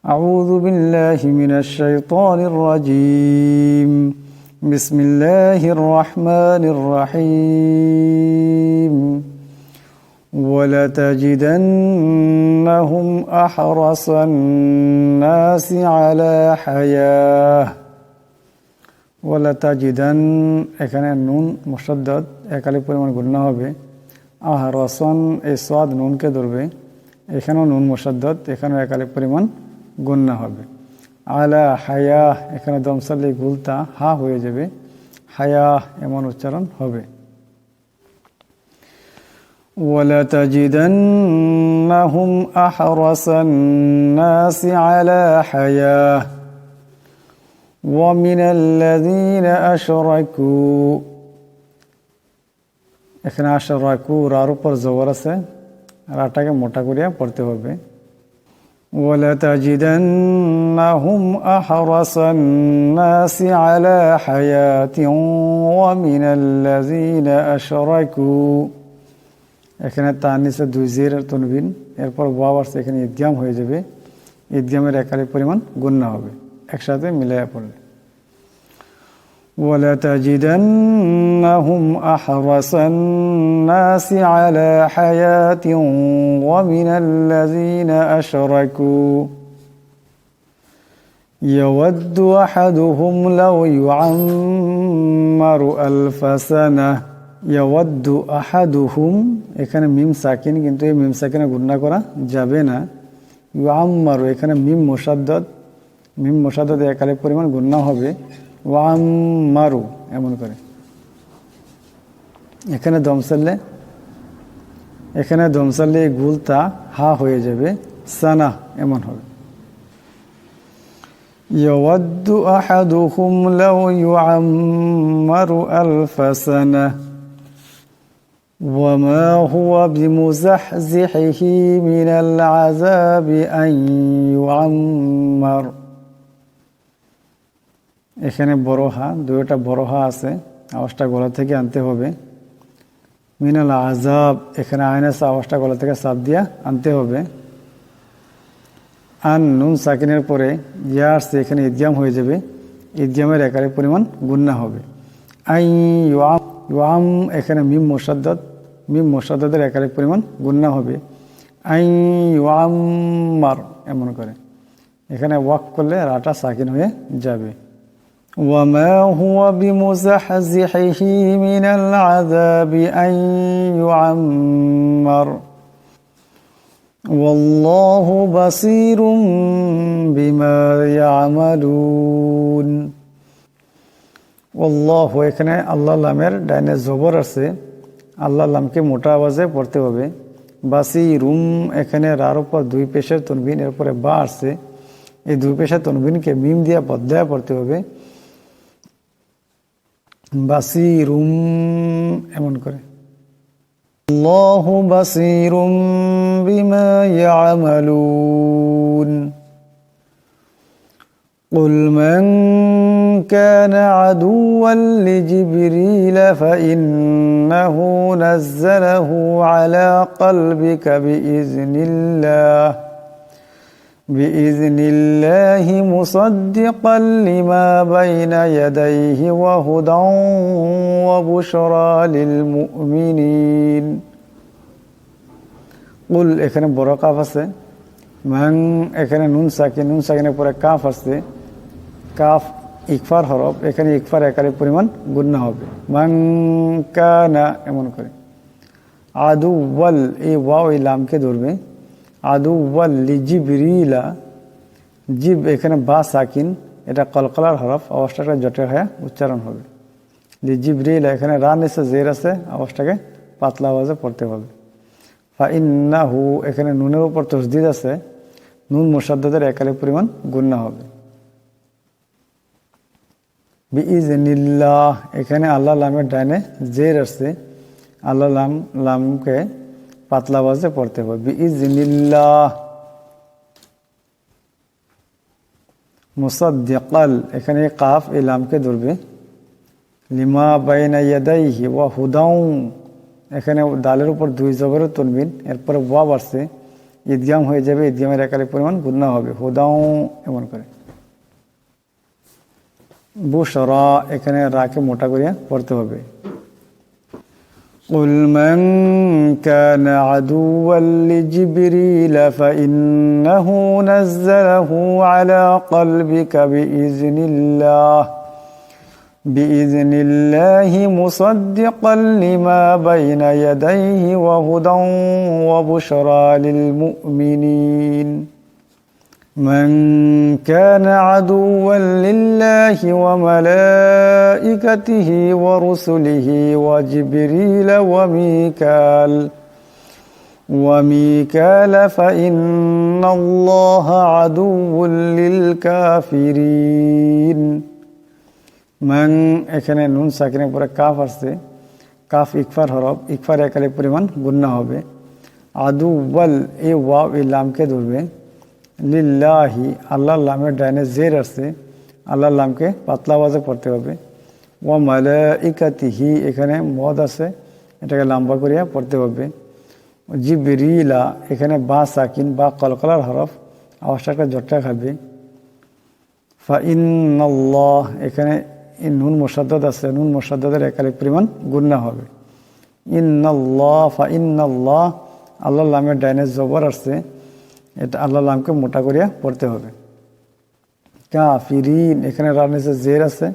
أعوذ بالله من الشيطان الرجيم بسم الله الرحمن الرحيم ولتجدنهم أحرص الناس على حياة ولتجدن এখানে নুন মুশাদ্দাদ একালিক পরিমাণ গুণনা হবে আহরাসান এই সাদ নুনকে ধরবে এখানেও নুন মুশাদ্দাদ এখানেও একালিক পরিমাণ গুণনা হবে আলা হায়া এখানে দমসালে গুলতা হা হয়ে যাবে হায়া এমন উচ্চারণ হবে ولتجدنهم أحرص الناس على حياة ومن الذين أشركوا এখানে আশরাকু রার উপর জবর আছে রাটাকে মোটা করিয়া পড়তে হবে ولتجدنهم أحرص الناس على حياة ومن الذين أشركوا এখানে তানিসে দুই জির তনবিন এরপর ওয়াও আসছে এখানে ইদগাম হয়ে যাবে ইদগামের একালিক পরিমাণ গুণনা হবে একসাথে মিলাইয়া পড়লে ولتجدنهم أحرص الناس على حياة ومن الذين أشركوا يود أحدهم لو يعمر ألف سنة يود أحدهم এখানে মিম সাকিন কিন্তু এই মিম সাকিনে গুণনা করা যাবে না ইউআম্মারু এখানে মিম মুশাদ্দাদ একালিক পরিমাণ গুণনা হবে ওয়াম্মারু এমন করে এখানে দমসালে গুলতা হা হয়ে যাবে সানা এমন হবে ইয়াওয়াদ্দু আহাদুহুম লাউ ইউআম্মারু আলফা সানা ওয়ামা হুয়া বিমুযাহজিহি মিনাল আযাবি আন ইউআম্মার এখানে বড় হা দুইটা বড় হা আছে আওয়াজটা গলা থেকে আনতে হবে মিনাল আযাব এখানে আইন আছে আওয়াজটা গলা থেকে চাপ দিয়া আনতে হবে আন নুন সাকিনের পরে ইয়া আসছে এখানে ইদগাম হয়ে যাবে ইদগামের একালিক পরিমাণ গুণনা হবে আই ইউআম এখানে মিম মুশাদ্দাদের একালিক পরিমাণ গুণনা হবে আই ইউআম্মার এমন করে এখানে ওয়াক করলে রাটা সাকিন হয়ে যাবে وما هو بمزحزحه من العذاب أن يعمر والله بصير بما يعملون والله এখানে আল্লাহ লামের ডাইনে জবর আছে আল্লাহ লামকে মোটা আওয়াজে পড়তে হবে বাসিরুম এখানে রার উপর দুই পেশের তনবিন এরপরে বা আছে এই দুই পেশের তনবিনকে মিম দিয়া বদলায়া পড়তে হবে বাসিরুম এমন করে আল্লাহু বাসিরুম বিমা ইয়ামালুন قل من كان عدوا لجبريل فإنه نزله على قلبك بإذن الله مصدقا لما بين يديه وهدى وبشرى للمؤمنين قل এখানে বড় কাফ আছে মান এখানে নুন সাকিনের পরে কাফ আছে কাফ ইকফার হরফ এখানে ইকফার একালিক পরিমাণ গুণনা হবে মান কানা এমন করে আদুওয়াল এই ওয়াও এই লামকে ধরবে আদুওয়াল লিজিবরিলা জিব এখানে বা সাকিন এটা কলকলার হরফ আওয়াজটাকে জটের হয়ে উচ্চারণ হবে লিজিবরিলা এখানে রা নিচে জের আছে আওয়াজটাকে পাতলা আওয়াজে পড়তে হবে ফাইন্নাহু এখানে নুনের উপর তাসদীদ আছে নুন মুশাদ্দাদের একালিক পরিমাণ গুণনা হবে বিইজনিল্লাহ এখানে আল্লাহ লামের ডাইনে জের আছে আল্লাহ লামকে পাতলা আওয়াজে পড়তে হবে বিইজনিল্লাহ মুসাদ্দিকাল এখানে কাফ এই লামকে ধরবে লিমা বাইনা ইয়াদাইহি ওয়া হুদাউ এখানে দালের উপর দুই জবরের তনবিন এরপরে ওয়াও আসছে ঈদগাম হয়ে যাবে, ঈদগামের একালি পরিমাণ গুণনা হবে। হুদাও এমন করে। বুশরা এখানে রাকে মোটা করিয়া পড়তে হবে। قل من كان عدوا لجبريل فإنه نزله على قلبك بإذن الله مصدقا لما بين يديه وهدى وبشرى للمؤمنين من كان عدوا لله وملائكته ورسله وجبريل وميكال فإن الله عدو للكافرين মান এখানে নুন সাকিনের পরে কাফ আসছে, কাফ ইকফার হরফ, ইকফার একালি পরিমাণ গুণনা হবে। আদু ওয়াল এই ওয়াও এই লামকে ধরবে, লিল্লাহি আল্লাহর লামের ডাইনে জের আসছে, আল্লাহর লামকে পাতলা আওয়াজে পড়তে হবে। ওয়া মালাইকাতিহি এখানে মদ আছে, এটাকে লম্বা করিয়া পড়তে হবে। জিবরিলা এখানে বা সাকিন বা কলকলার হরফ, আওয়াজটা জটটা খাবে। ফাইন্নাল্লাহ এখানে নুন মুসাদ্দাদ আছে, নুন মুসাদ্দাদের একালি পরিমাণ গুণনা হবে। ইন্নাল্লাহ ফাইন্নাল্লাহ আল্লাহর লামের ডাইনে জবর আসছে, এটা আল্লাহর লামকে মোটা করিয়া পড়তে হবে। কাফিরিন এখানে রার নিচে জের আছে,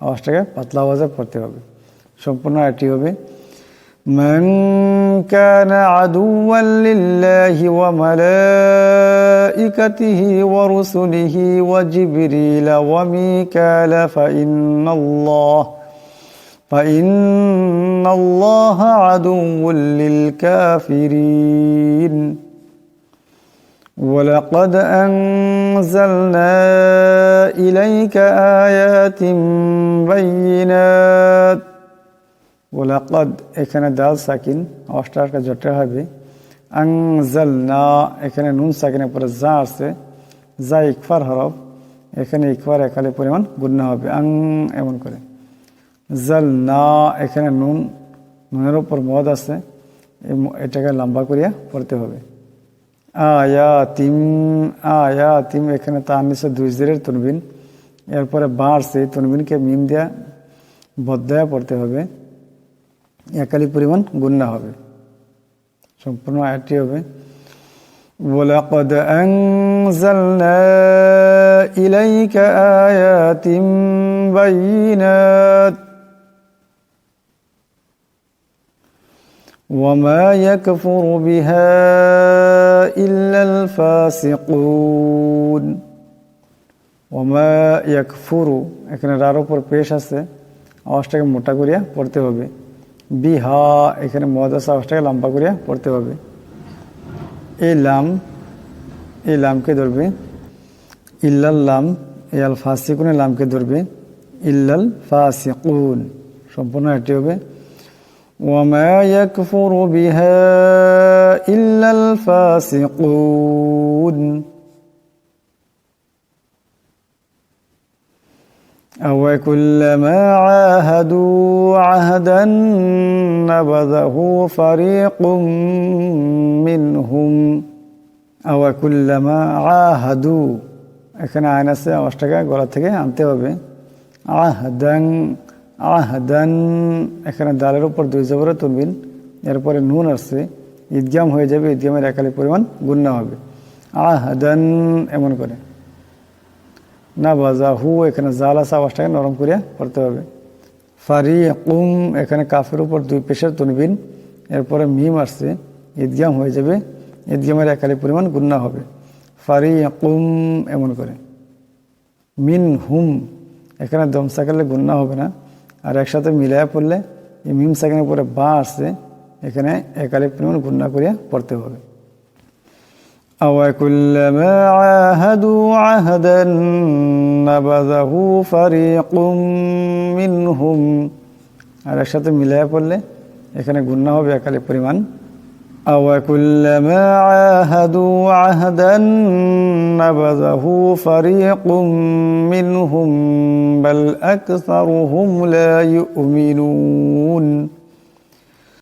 আওয়াজটাকে পাতলা আওয়াজে পড়তে হবে। সম্পূর্ণ এটি হবে من كان عدوا لله وملائكته ورسله وجبريل وميكال فإن الله عدو للكافرين ولقد أنزلنا إليك آيات بينات ওলাকদ এখানে দাল সাকিন, অষ্টারকা জটা হবে। আনজালনা এখানে নুন সাকিনের পরে যা আছে, যা ইকফার হরফ, এখানে ইকফার একালি পরিমাণ গুণনা হবে। এমন করে। জালনা এখানে নুনের উপর মদ আছে, এটাকে লম্বা করিয়া পড়তে হবে। আয়াতিম এখানে তার নিচে দুই জেরের তনবিন, এরপরে বাড়ছে তনবিনকে মিম দিয়া বদলায়া পড়তে হবে, একালি পরিমাণ গুণনা হবে। সম্পূর্ণ আয়াতটি হবে ওয়ালাকাদ আনজালনা ইলাইকা আয়াতিন বাইয়িনাত ওয়ামা ইয়াকফুরু বিহা ইল্লাল ফাসিকুন। ওয়ামা ইয়াকফুরু এখানে রার উপর পেশ আছে, আওয়াজটাকে মোটা করিয়া পড়তে হবে। বিহা এখানে মহাদাসা আওয়াজটাকে লম্বা করিয়া পড়তে হবে। এই লামকে ধরবে, ইল্লাল লাম এই আল ফাসিকুনের লামকে ধরবে, ইল্লাল ফাসিকুন। সম্পূর্ণ এটি হবে ওয়ামা ইয়াকফুরু বিহা ইল্লাল ফাসিকুন। أَوَكُلَّمَا عَاهَدُوا عَهْدًا نَبَذَهُ فَرِيقٌ مِّنْهُمْ أَوَكُلَّمَا عَاهَدُوا এখানে আইন আছে, আওয়াজটাকে গলা থেকে আনতে হবে। আহদান এখানে দালের উপর দুই জবরে তুলবিন, এরপরে নুন আসছে, ঈদগাম হয়ে যাবে, ঈদগামের একালি পরিমাণ গুণনা হবে। আহদান এমন করে। না বাজাহু এখানে জাল আসা আওয়াজটাকে নরম করিয়া পড়তে হবে। ফারিকুম এখানে কাফের উপর দুই পেশের তনবিন, এরপরে মিম আসছে, ঈদগাম হয়ে যাবে, ঈদগামের একালি পরিমাণ গুণনা হবে। ফারিকুম এমন করে। মিন হুম এখানে দম সাকালে গুণনা হবে না, আর একসাথে মিলাইয়া পড়লে এই মিম সাকানের উপরে বা আসছে, এখানে একালি পরিমাণ গুণনা করিয়া পড়তে হবে। أَوَكُلَّمَا عَاهَدُوا عَهْدًا نَبَذَهُ فَرِيقٌ مِّنْهُمْ আর একসাথে মিলাইয়া পড়লে এখানে গুণনা হবে একালি পরিমাণ। أَوَكُلَّمَا عَاهَدُوا عَهْدًا نَبَذَهُ فَرِيقٌ مِّنْهُمْ بَلْ أَكْثَرُهُمْ لَا يُؤْمِنُونَ